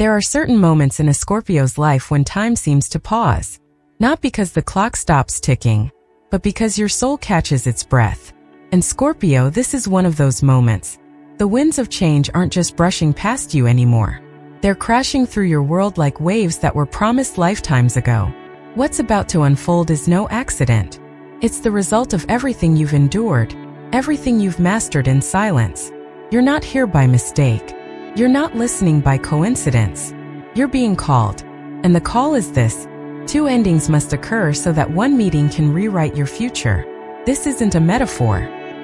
There are certain moments in a Scorpio's life when time seems to pause. Not because the clock stops ticking, but because your soul catches its breath. And Scorpio, this is one of those moments. The winds of change aren't just brushing past you anymore. They're crashing through your world like waves that were promised lifetimes ago. What's about to unfold is no accident. It's the result of everything you've endured, everything you've mastered in silence. You're not here by mistake. You're not listening by coincidence. You're being called. And the call is this: two endings must occur so that one meeting can rewrite your future. This isn't a metaphor.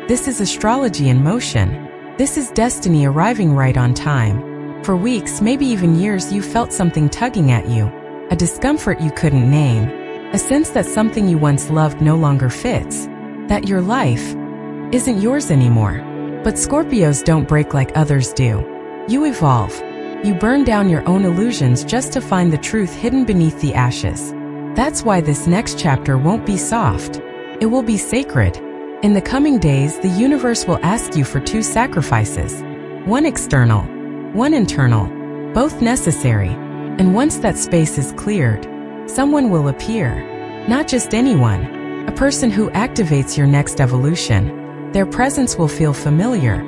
This is astrology in motion. This is destiny arriving right on time. For weeks, maybe even years, you felt something tugging at you. A discomfort you couldn't name. A sense that something you once loved no longer fits. That your life isn't yours anymore. But Scorpios don't break like others do. You evolve. You burn down your own illusions just to find the truth hidden beneath the ashes. That's why this next chapter won't be soft. It will be sacred. In the coming days, the universe will ask you for two sacrifices. One external, one internal, both necessary. And once that space is cleared, someone will appear. Not just anyone. A person who activates your next evolution. Their presence will feel familiar,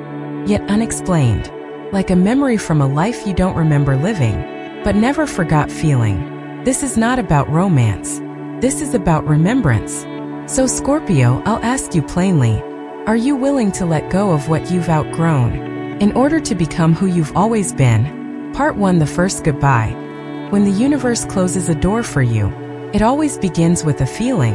yet unexplained. Like a memory from a life you don't remember living, but never forgot feeling. This is not about romance. This is about remembrance. So Scorpio, I'll ask you plainly, are you willing to let go of what you've outgrown in order to become who you've always been? Part 1: The first goodbye. When the universe closes a door for you, it always begins with a feeling,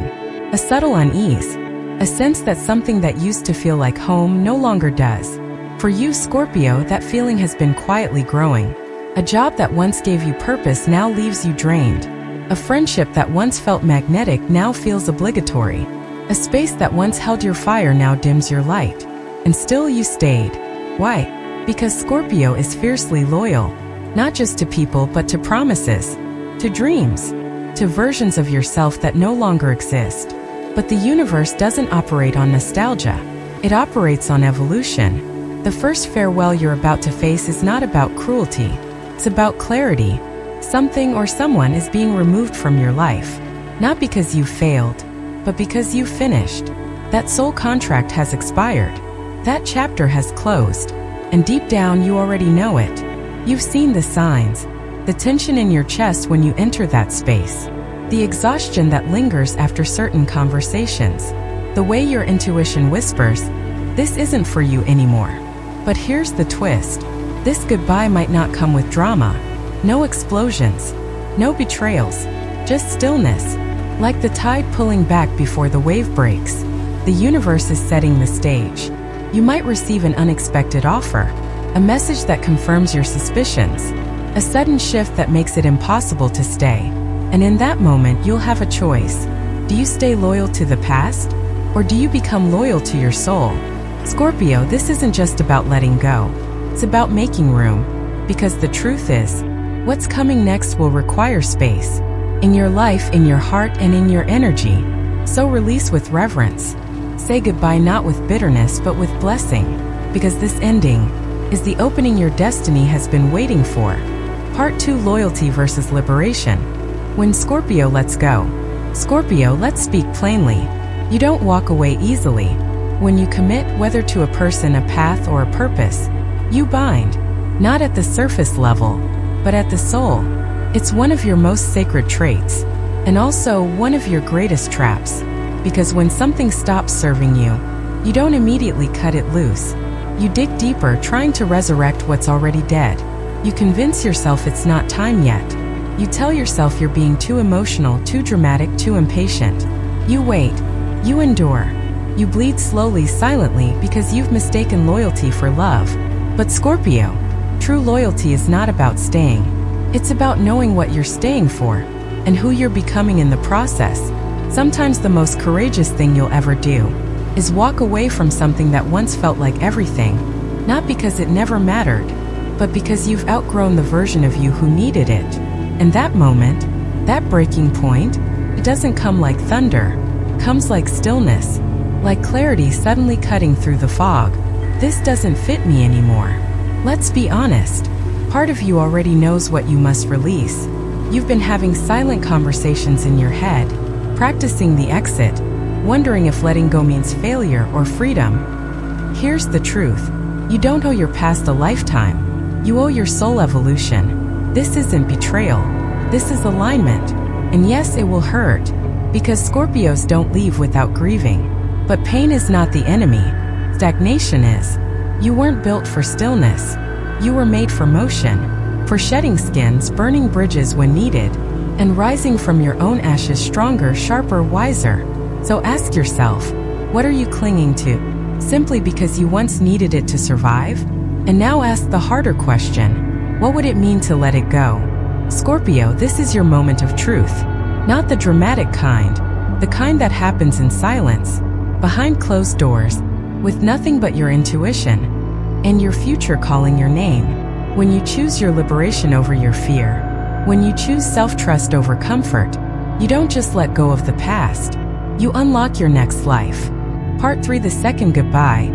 a subtle unease, a sense that something that used to feel like home no longer does. For you, Scorpio, that feeling has been quietly growing. A job that once gave you purpose now leaves you drained. A friendship that once felt magnetic now feels obligatory. A space that once held your fire now dims your light. And still you stayed. Why? Because Scorpio is fiercely loyal. Not just to people but to promises, to dreams, to versions of yourself that no longer exist. But the universe doesn't operate on nostalgia. It operates on evolution. The first farewell you're about to face is not about cruelty. It's about clarity. Something or someone is being removed from your life. Not because you failed, but because you finished. That soul contract has expired. That chapter has closed. And deep down you already know it. You've seen the signs. The tension in your chest when you enter that space. The exhaustion that lingers after certain conversations. The way your intuition whispers, this isn't for you anymore. But here's the twist. This goodbye might not come with drama. No explosions. No betrayals. Just stillness. Like the tide pulling back before the wave breaks. The universe is setting the stage. You might receive an unexpected offer. A message that confirms your suspicions. A sudden shift that makes it impossible to stay. And in that moment, you'll have a choice. Do you stay loyal to the past? Or do you become loyal to your soul? Scorpio, this isn't just about letting go. It's about making room. Because the truth is, what's coming next will require space. In your life, in your heart, and in your energy. So release with reverence. Say goodbye not with bitterness but with blessing. Because this ending is the opening your destiny has been waiting for. Part 2: Loyalty versus liberation. When Scorpio lets go. Scorpio, let's speak plainly. You don't walk away easily. When you commit, whether to a person, a path, or a purpose, you bind. Not at the surface level, but at the soul. It's one of your most sacred traits. And also one of your greatest traps. Because when something stops serving you, you don't immediately cut it loose. You dig deeper, trying to resurrect what's already dead. You convince yourself it's not time yet. You tell yourself you're being too emotional, too dramatic, too impatient. You wait. You endure. You bleed slowly, silently, because you've mistaken loyalty for love. But Scorpio, true loyalty is not about staying. It's about knowing what you're staying for, and who you're becoming in the process. Sometimes the most courageous thing you'll ever do is walk away from something that once felt like everything, not because it never mattered, but because you've outgrown the version of you who needed it. And that moment, that breaking point, it doesn't come like thunder. It comes like stillness. Like clarity suddenly cutting through the fog. This doesn't fit me anymore. Let's be honest. Part of you already knows what you must release. You've been having silent conversations in your head, practicing the exit, wondering if letting go means failure or freedom. Here's the truth. You don't owe your past a lifetime. You owe your soul evolution. This isn't betrayal. This is alignment. And yes, it will hurt, because Scorpios don't leave without grieving. But pain is not the enemy. Stagnation is. You weren't built for stillness. You were made for motion, for shedding skins, burning bridges when needed, and rising from your own ashes stronger, sharper, wiser. So ask yourself, what are you clinging to? Simply because you once needed it to survive? And now ask the harder question, what would it mean to let it go? Scorpio, this is your moment of truth. Not the dramatic kind, the kind that happens in silence, behind closed doors, with nothing but your intuition, and your future calling your name. When you choose your liberation over your fear, when you choose self-trust over comfort, you don't just let go of the past, you unlock your next life. Part 3: The Second Goodbye.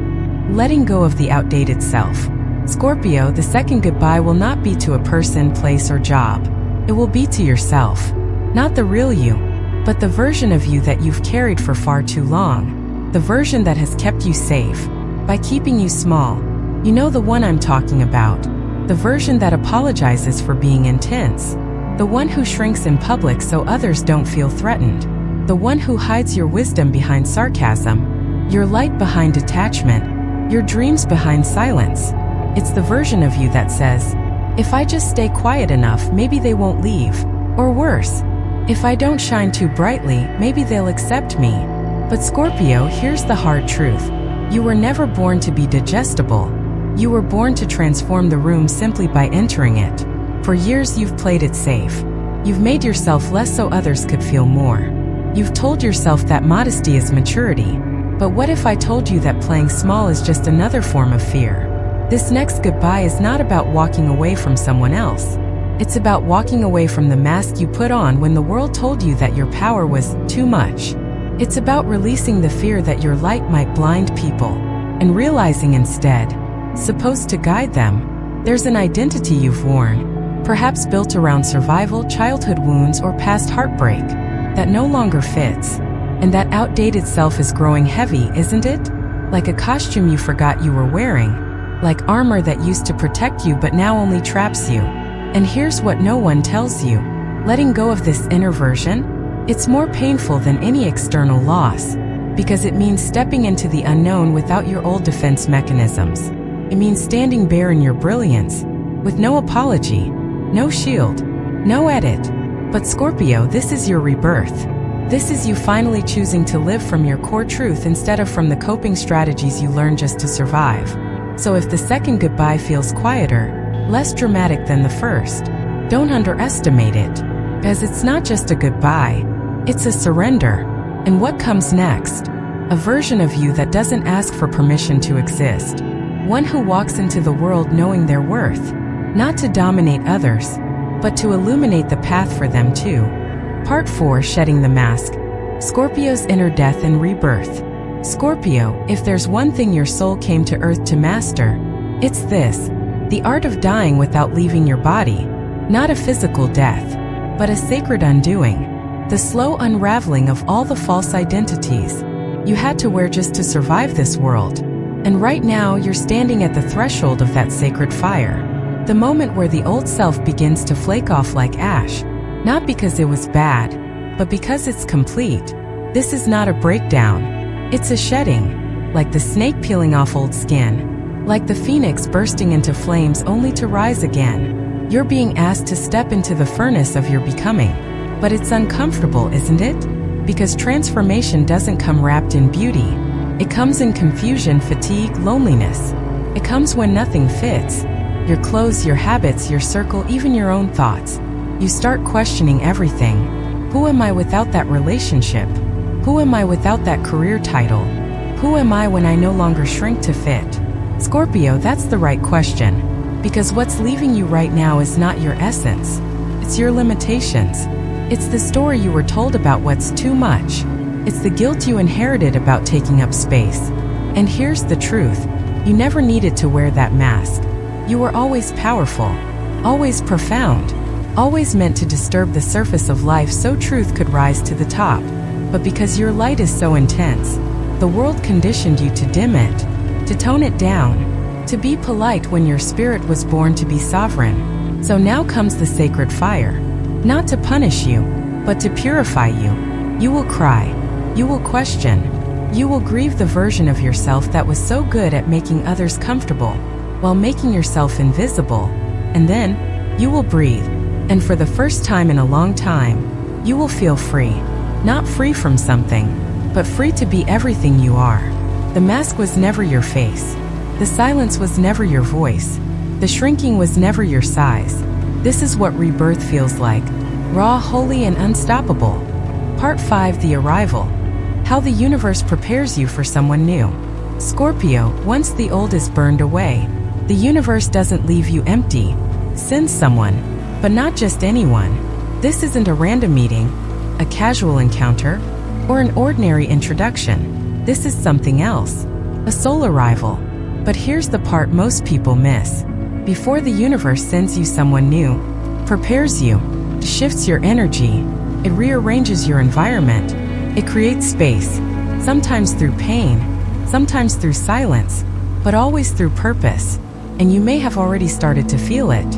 Letting go of the outdated self. Scorpio, the second goodbye will not be to a person, place, or job. It will be to yourself. Not the real you, but the version of you that you've carried for far too long. The version that has kept you safe, by keeping you small. You know the one I'm talking about. The version that apologizes for being intense. The one who shrinks in public so others don't feel threatened. The one who hides your wisdom behind sarcasm, your light behind detachment, your dreams behind silence. It's the version of you that says, if I just stay quiet enough, maybe they won't leave. Or worse, if I don't shine too brightly, maybe they'll accept me. But Scorpio, here's the hard truth. You were never born to be digestible. You were born to transform the room simply by entering it. For years you've played it safe. You've made yourself less so others could feel more. You've told yourself that modesty is maturity. But what if I told you that playing small is just another form of fear? This next goodbye is not about walking away from someone else. It's about walking away from the mask you put on when the world told you that your power was too much. It's about releasing the fear that your light might blind people, and realizing instead, supposed to guide them, there's an identity you've worn, perhaps built around survival, childhood wounds, or past heartbreak, that no longer fits. And that outdated self is growing heavy, isn't it? Like a costume you forgot you were wearing, like armor that used to protect you but now only traps you. And here's what no one tells you. Letting go of this inner version, it's more painful than any external loss, because it means stepping into the unknown without your old defense mechanisms. It means standing bare in your brilliance, with no apology, no shield, no edit. But Scorpio, this is your rebirth. This is you finally choosing to live from your core truth instead of from the coping strategies you learned just to survive. So if the second goodbye feels quieter, less dramatic than the first, don't underestimate it, because it's not just a goodbye, it's a surrender. And what comes next? A version of you that doesn't ask for permission to exist. One who walks into the world knowing their worth, not to dominate others, but to illuminate the path for them too. Part 4: Shedding the Mask. Scorpio's Inner Death and Rebirth. Scorpio, if there's one thing your soul came to Earth to master, it's this: the art of dying without leaving your body. Not a physical death, but a sacred undoing. The slow unraveling of all the false identities you had to wear just to survive this world. And right now, you're standing at the threshold of that sacred fire. The moment where the old self begins to flake off like ash. Not because it was bad, but because it's complete. This is not a breakdown. It's a shedding, like the snake peeling off old skin, like the phoenix bursting into flames only to rise again. You're being asked to step into the furnace of your becoming. But it's uncomfortable, isn't it? Because transformation doesn't come wrapped in beauty. It comes in confusion, fatigue, loneliness. It comes when nothing fits. Your clothes, your habits, your circle, even your own thoughts. You start questioning everything. Who am I without that relationship? Who am I without that career title? Who am I when I no longer shrink to fit? Scorpio, that's the right question. Because what's leaving you right now is not your essence. It's your limitations. It's the story you were told about what's too much. It's the guilt you inherited about taking up space. And here's the truth. You never needed to wear that mask. You were always powerful. always profound, always meant to disturb the surface of life so truth could rise to the top. But because your light is so intense, the world conditioned you to dim it, to tone it down, to be polite when your spirit was born to be sovereign. So now comes the sacred fire, not to punish you, but to purify you. You will cry, you will question, you will grieve the version of yourself that was so good at making others comfortable, while making yourself invisible. And then, you will breathe, and for the first time in a long time, you will feel free. Not free from something, but free to be everything you are. The mask was never your face. The silence was never your voice. The shrinking was never your size. This is what rebirth feels like. Raw, holy, and unstoppable. Part 5: The Arrival. How the universe prepares you for someone new. Scorpio, once the old is burned away, the universe doesn't leave you empty. Sends someone, but not just anyone. This isn't a random meeting, a casual encounter, or an ordinary introduction. This is something else, a soul arrival. But here's the part most people miss. Before the universe sends you someone new, prepares you, shifts your energy, it rearranges your environment, it creates space, sometimes through pain, sometimes through silence, but always through purpose. And you may have already started to feel it.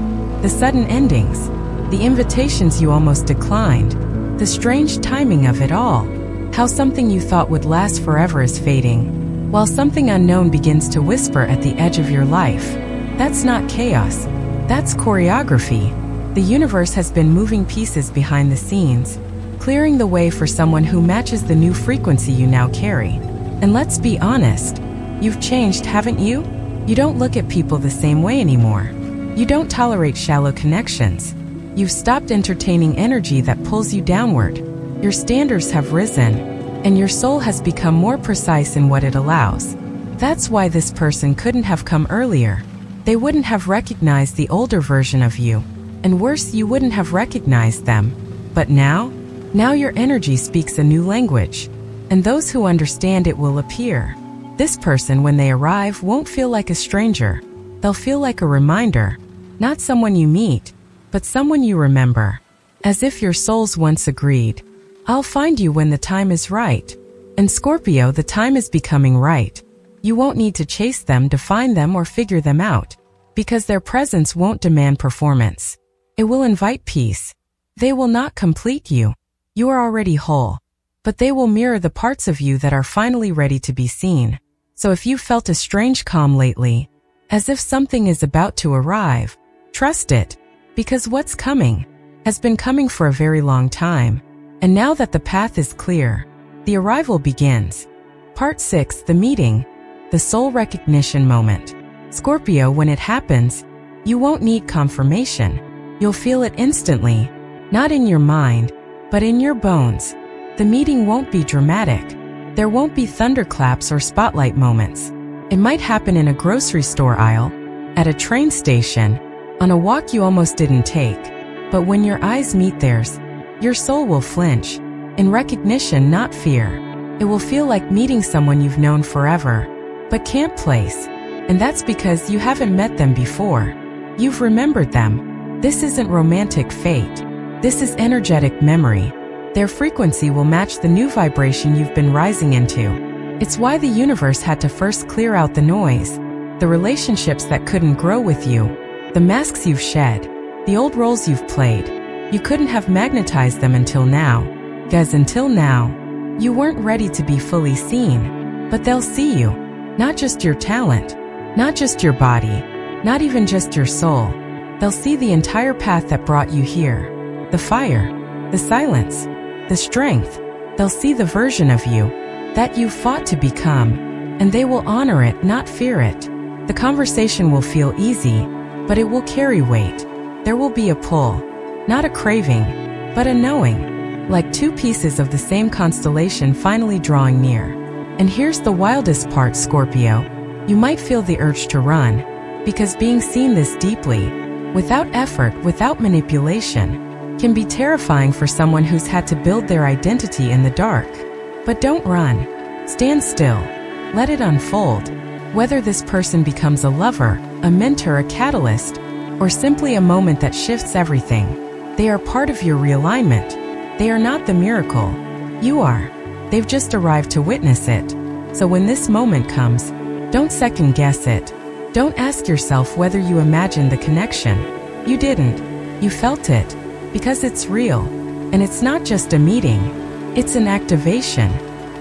The sudden endings, the invitations you almost declined, the strange timing of it all. How something you thought would last forever is fading, while something unknown begins to whisper at the edge of your life. That's not chaos. That's choreography. The universe has been moving pieces behind the scenes, clearing the way for someone who matches the new frequency you now carry. And let's be honest, you've changed, haven't you? You don't look at people the same way anymore. You don't tolerate shallow connections. You've stopped entertaining energy that pulls you downward. Your standards have risen, and your soul has become more precise in what it allows. That's why this person couldn't have come earlier. They wouldn't have recognized the older version of you, and worse, you wouldn't have recognized them. But now your energy speaks a new language, and those who understand it will appear. This person, when they arrive, won't feel like a stranger. They'll feel like a reminder, not someone you meet, but someone you remember. As if your souls once agreed, I'll find you when the time is right. And Scorpio, the time is becoming right. You won't need to chase them to find them or figure them out, because their presence won't demand performance. It will invite peace. They will not complete you. You are already whole. But they will mirror the parts of you that are finally ready to be seen. So if you felt a strange calm lately, as if something is about to arrive, trust it, because what's coming has been coming for a very long time. And now that the path is clear, the arrival begins. Part 6: The Meeting, the soul recognition moment. Scorpio, when it happens, you won't need confirmation. You'll feel it instantly, not in your mind, but in your bones. The meeting won't be dramatic. There won't be thunderclaps or spotlight moments. It might happen in a grocery store aisle, at a train station, on a walk you almost didn't take. But when your eyes meet theirs, your soul will flinch, in recognition, not fear. It will feel like meeting someone you've known forever, but can't place. And that's because you haven't met them before. You've remembered them. This isn't romantic fate. This is energetic memory. Their frequency will match the new vibration you've been rising into. It's why the universe had to first clear out the noise, the relationships that couldn't grow with you, the masks you've shed, the old roles you've played. You couldn't have magnetized them until now. Guys, until now, you weren't ready to be fully seen. But they'll see you. Not just your talent, not just your body, not even just your soul. They'll see the entire path that brought you here. The fire, the silence, the strength. They'll see the version of you that you fought to become, and they will honor it, not fear it. The conversation will feel easy, but it will carry weight. There will be a pull, not a craving, but a knowing, like two pieces of the same constellation finally drawing near. And here's the wildest part, Scorpio. You might feel the urge to run, because being seen this deeply, without effort, without manipulation, can be terrifying for someone who's had to build their identity in the dark. But don't run. Stand still. Let it unfold. Whether this person becomes a lover, a mentor, a catalyst, or simply a moment that shifts everything. They are part of your realignment. They are not the miracle. You are. They've just arrived to witness it. So when this moment comes, don't second guess it. Don't ask yourself whether you imagined the connection. You didn't. You felt it. Because it's real. And it's not just a meeting. It's an activation.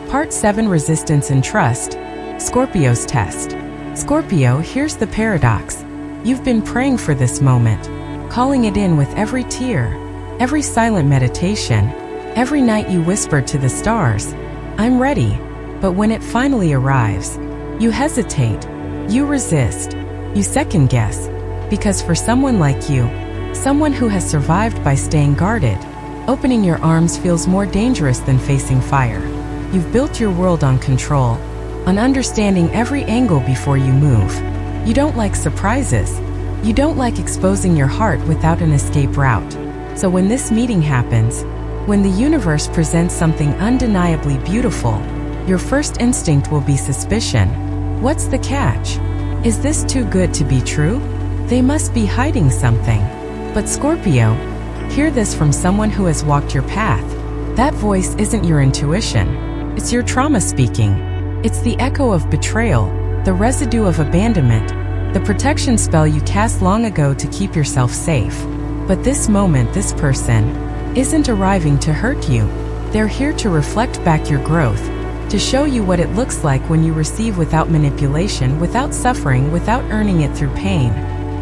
Part 7: Resistance and Trust. Scorpio's Test. Scorpio, here's the paradox. You've been praying for this moment, calling it in with every tear, every silent meditation, every night you whispered to the stars, "I'm ready." But when it finally arrives, you hesitate, you resist, you second guess, because for someone like you, someone who has survived by staying guarded, opening your arms feels more dangerous than facing fire. You've built your world on control, on understanding every angle before you move. You don't like surprises. You don't like exposing your heart without an escape route. So when this meeting happens, when the universe presents something undeniably beautiful, your first instinct will be suspicion. What's the catch? Is this too good to be true? They must be hiding something. But Scorpio, hear this from someone who has walked your path. That voice isn't your intuition. It's your trauma speaking. It's the echo of betrayal, the residue of abandonment, the protection spell you cast long ago to keep yourself safe. But this moment, this person, isn't arriving to hurt you. They're here to reflect back your growth, to show you what it looks like when you receive without manipulation, without suffering, without earning it through pain.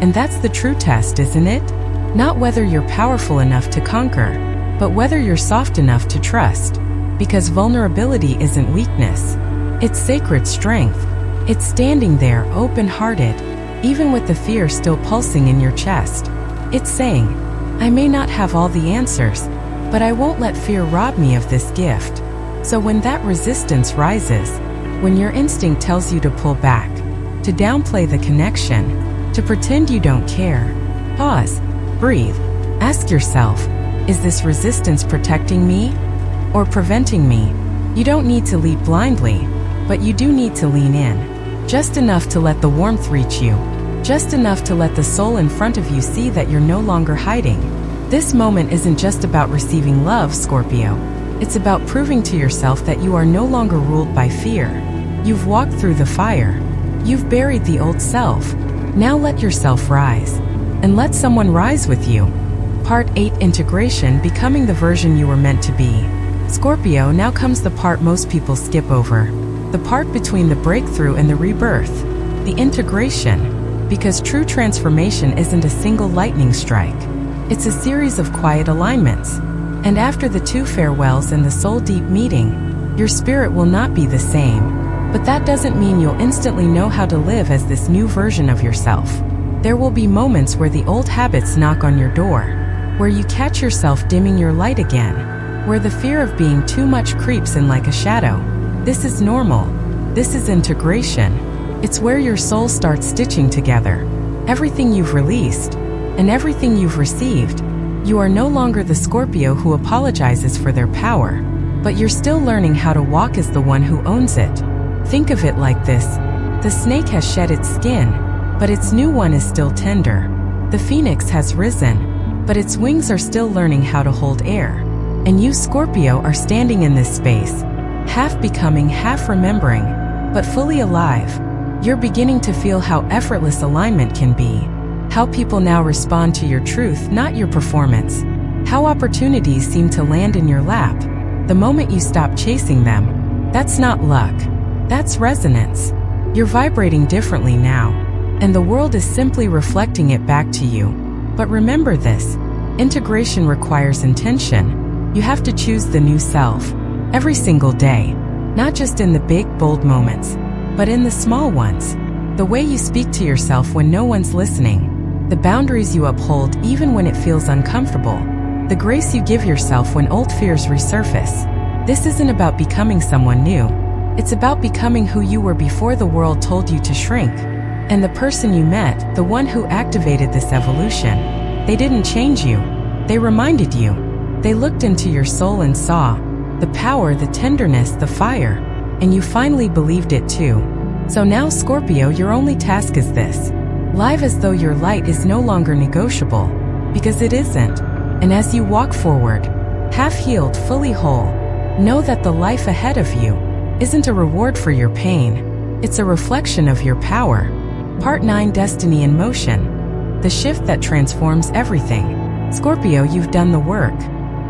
And that's the true test, isn't it? Not whether you're powerful enough to conquer, but whether you're soft enough to trust. Because vulnerability isn't weakness. It's sacred strength. It's standing there open-hearted, even with the fear still pulsing in your chest. It's saying, I may not have all the answers, but I won't let fear rob me of this gift. So when that resistance rises, when your instinct tells you to pull back, to downplay the connection, to pretend you don't care, pause, breathe, ask yourself, is this resistance protecting me or preventing me? You don't need to lead blindly, but you do need to lean in. Just enough to let the warmth reach you. Just enough to let the soul in front of you see that you're no longer hiding. This moment isn't just about receiving love, Scorpio. It's about proving to yourself that you are no longer ruled by fear. You've walked through the fire. You've buried the old self. Now let yourself rise. And let someone rise with you. Part 8: Integration, becoming the version you were meant to be. Scorpio, now comes the part most people skip over. The part between the breakthrough and the rebirth. The integration. Because true transformation isn't a single lightning strike. It's a series of quiet alignments. And after the two farewells and the soul-deep meeting, your spirit will not be the same. But that doesn't mean you'll instantly know how to live as this new version of yourself. There will be moments where the old habits knock on your door, where you catch yourself dimming your light again, where the fear of being too much creeps in like a shadow. This is normal. This is integration. It's where your soul starts stitching together everything you've released and everything you've received. You are no longer the Scorpio who apologizes for their power, but you're still learning how to walk as the one who owns it. Think of it like this. The snake has shed its skin, but its new one is still tender. The phoenix has risen, but its wings are still learning how to hold air. And you, Scorpio, are standing in this space, half becoming, half remembering, but fully alive. You're beginning to feel how effortless alignment can be. How people now respond to your truth, not your performance. How opportunities seem to land in your lap the moment you stop chasing them. That's not luck. That's resonance. You're vibrating differently now, and the world is simply reflecting it back to you. But remember this, integration requires intention. You have to choose the new self every single day, not just in the big, bold moments, but in the small ones. The way you speak to yourself when no one's listening, the boundaries you uphold even when it feels uncomfortable, the grace you give yourself when old fears resurface. This isn't about becoming someone new. It's about becoming who you were before the world told you to shrink. And the person you met, the one who activated this evolution, they didn't change you. They reminded you. They looked into your soul and saw the power, the tenderness, the fire, and you finally believed it too. So now, Scorpio, your only task is this. Live as though your light is no longer negotiable, because it isn't. And as you walk forward, half-healed, fully whole, know that the life ahead of you isn't a reward for your pain, it's a reflection of your power. Part 9: Destiny in Motion. The shift that transforms everything. Scorpio, you've done the work.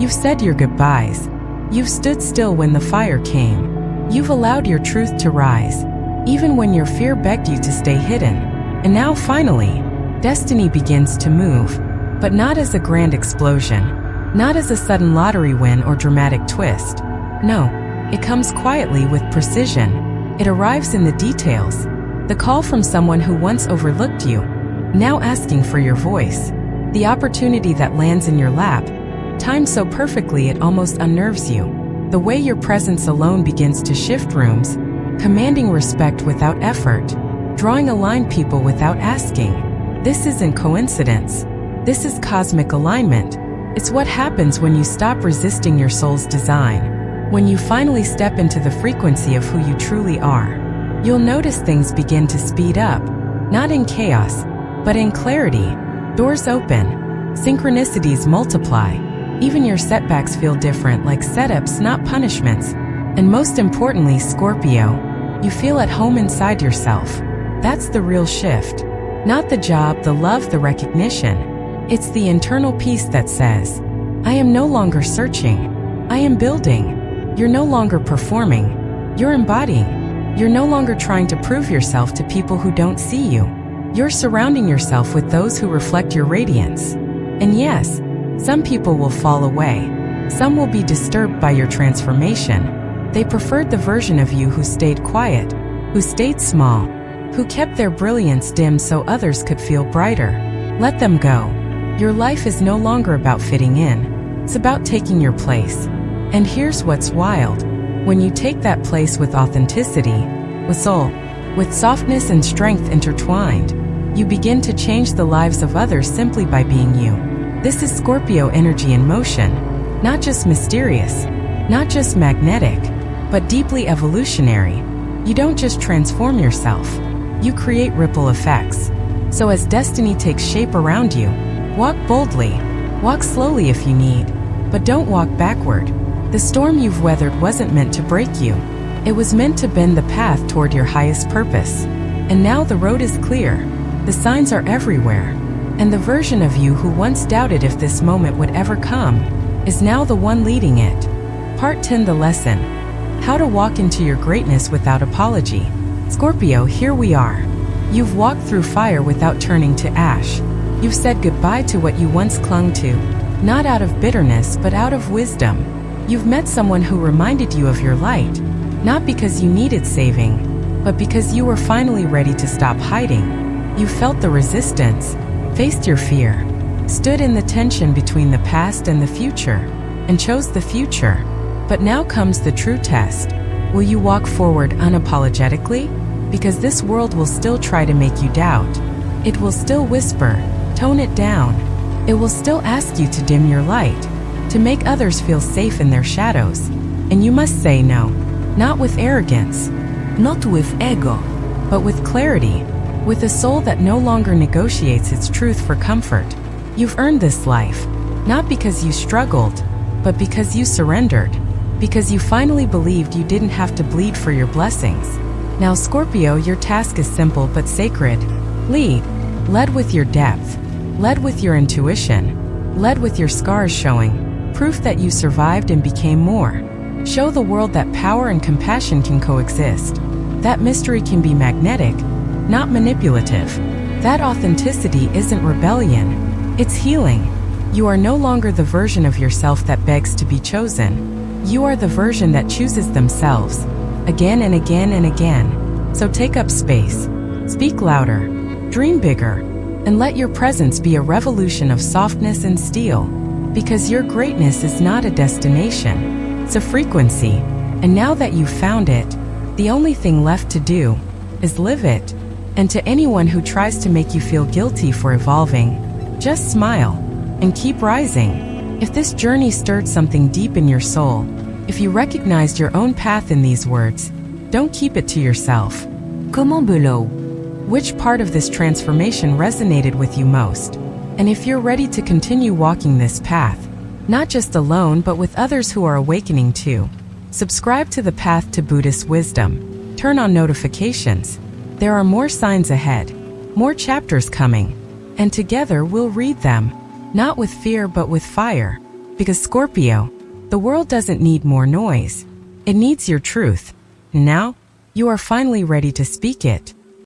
You've said your goodbyes. You've stood still when the fire came. You've allowed your truth to rise, even when your fear begged you to stay hidden. And now finally, destiny begins to move, but not as a grand explosion, not as a sudden lottery win or dramatic twist. No, it comes quietly with precision. It arrives in the details. The call from someone who once overlooked you, now asking for your voice. The opportunity that lands in your lap, timed so perfectly it almost unnerves you. The way your presence alone begins to shift rooms, commanding respect without effort, drawing aligned people without asking. This isn't coincidence. This is cosmic alignment. It's what happens when you stop resisting your soul's design, when you finally step into the frequency of who you truly are. You'll notice things begin to speed up, not in chaos, but in clarity. Doors open, synchronicities multiply. Even your setbacks feel different, like setups, not punishments. And most importantly, Scorpio, you feel at home inside yourself. That's the real shift. Not the job, the love, the recognition. It's the internal peace that says, I am no longer searching. I am building. You're no longer performing. You're embodying. You're no longer trying to prove yourself to people who don't see you. You're surrounding yourself with those who reflect your radiance. And yes, some people will fall away. Some will be disturbed by your transformation. They preferred the version of you who stayed quiet, who stayed small, who kept their brilliance dim so others could feel brighter. Let them go. Your life is no longer about fitting in. It's about taking your place. And here's what's wild. When you take that place with authenticity, with soul, with softness and strength intertwined, you begin to change the lives of others simply by being you. This is Scorpio energy in motion. Not just mysterious, not just magnetic, but deeply evolutionary. You don't just transform yourself, you create ripple effects. So as destiny takes shape around you, walk boldly, walk slowly if you need, but don't walk backward. The storm you've weathered wasn't meant to break you. It was meant to bend the path toward your highest purpose. And now the road is clear. The signs are everywhere. And the version of you who once doubted if this moment would ever come is now the one leading it. Part 10: The Lesson. How to walk into your greatness without apology. Scorpio, here we are. You've walked through fire without turning to ash. You've said goodbye to what you once clung to, not out of bitterness but out of wisdom. You've met someone who reminded you of your light, not because you needed saving, but because you were finally ready to stop hiding. You felt the resistance, faced your fear, stood in the tension between the past and the future, and chose the future. But now comes the true test. Will you walk forward unapologetically? Because this world will still try to make you doubt. It will still whisper, tone it down. It will still ask you to dim your light, to make others feel safe in their shadows. And you must say no, not with arrogance, not with ego, but with clarity, with a soul that no longer negotiates its truth for comfort. You've earned this life, not because you struggled, but because you surrendered, because you finally believed you didn't have to bleed for your blessings. Now Scorpio, your task is simple but sacred. Lead. Lead with your depth. Lead with your intuition. Lead with your scars showing, proof that you survived and became more. Show the world that power and compassion can coexist. That mystery can be magnetic, not manipulative. That authenticity isn't rebellion, it's healing. You are no longer the version of yourself that begs to be chosen. You are the version that chooses themselves, again and again and again. So take up space, speak louder, dream bigger, and let your presence be a revolution of softness and steel. Because your greatness is not a destination, it's a frequency. And now that you've found it, the only thing left to do is live it. And to anyone who tries to make you feel guilty for evolving, just smile and keep rising. If this journey stirred something deep in your soul, if you recognized your own path in these words, don't keep it to yourself. Comment below? Which part of this transformation resonated with you most? And if you're ready to continue walking this path, not just alone but with others who are awakening too, subscribe to the Path to Buddhist Wisdom. Turn on notifications. There are more signs ahead, more chapters coming, and together we'll read them, not with fear but with fire. Because Scorpio, the world doesn't need more noise. It needs your truth. Now, you are finally ready to speak it.